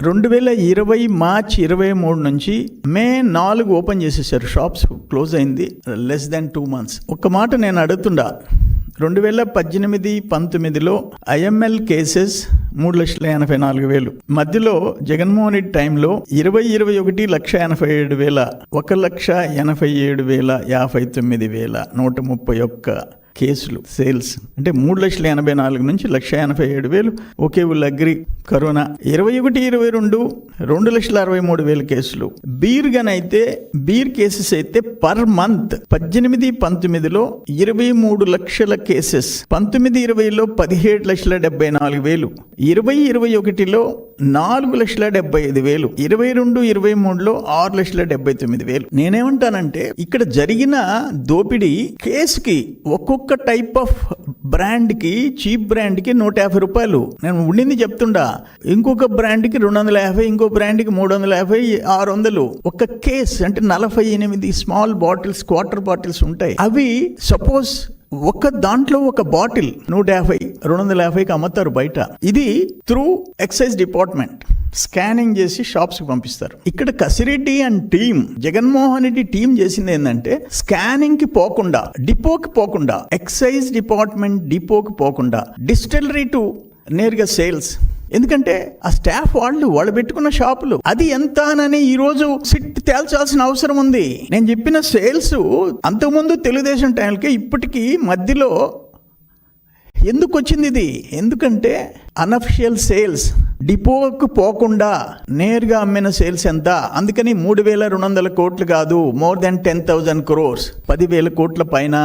2020 March 23 నుంచి మే 4 open చేసేసారు. Shops close అయింది లెస్ దాన్ 2 months. ఒక్క మాట నేను అడుగుతుండా, 2018-19లో ఐఎంఎల్ కేసెస్ 3,84,000. మధ్యలో జగన్మోహన్ రెడ్డి టైంలో 2021 1,87,000, 1,87,059, 131 కేసులు సేల్స్. అంటే 3,84,000 నుంచి 1,87,000. ఓకే, వీళ్ళు అగ్రి. కరోనా 21-22 2,63,000 కేసులు. బీర్ కేసెస్ అయితే పర్ మంత్ 18-19లో 23 లక్షల కేసెస్, 19-20లో 17,74,000, 20-21లో 4,75,000, 22-23లో 6,79,000. నేనేమంటానంటే ఇక్కడ జరిగిన దోపిడీ కేసుకి ఒక్కొక్క టైప్ ఆఫ్ బ్రాండ్ కి, చీప్ బ్రాండ్ కి 150 రూపాయలు నేను ఉండింది చెప్తుండా. ఇంకొక బ్రాండ్ కి 250, ఇంకో బ్రాండ్ కి 350, 600. ఒక కేస్ అంటే 48 స్మాల్ బాటిల్స్, క్వార్టర్ బాటిల్స్ ఉంటాయి. అవి సపోజ్ ఒక దాంట్లో ఒక బాటిల్ 150, 250కి అమ్ముతారు బయట. ఇది త్రూ ఎక్సైజ్ డిపార్ట్మెంట్ స్కానింగ్ చేసి షాప్స్ కి పంపిస్తారు. ఇక్కడ Kasireddy and team, Jaganmohan Reddy team చేసింది ఏంటంటే స్కానింగ్ కి పోకుండా, డిపోకి పోకుండా, ఎక్సైజ్ డిపార్ట్మెంట్ డిపోకి పోకుండా డిస్టిలరీ టు నేరుగా సేల్స్. ఎందుకంటే ఆ స్టాఫ్ వాళ్ళు పెట్టుకున్న షాపులు అది ఎంత అని ఈరోజు సిట్ తేల్చాల్సిన అవసరం ఉంది. నేను చెప్పిన సేల్స్ అంతకుముందు తెలుగుదేశం టైంకి ఇప్పటికీ మధ్యలో ఎందుకు వచ్చింది ఇది? ఎందుకంటే అనఫిషియల్ సేల్స్, డిపోకు పోకుండా నేరుగా అమ్మిన సేల్స్ ఎంత? అందుకని 3,200 కోట్లు కాదు, మోర్ దెన్ 10,000 crores, 10,000 కోట్ల పైన.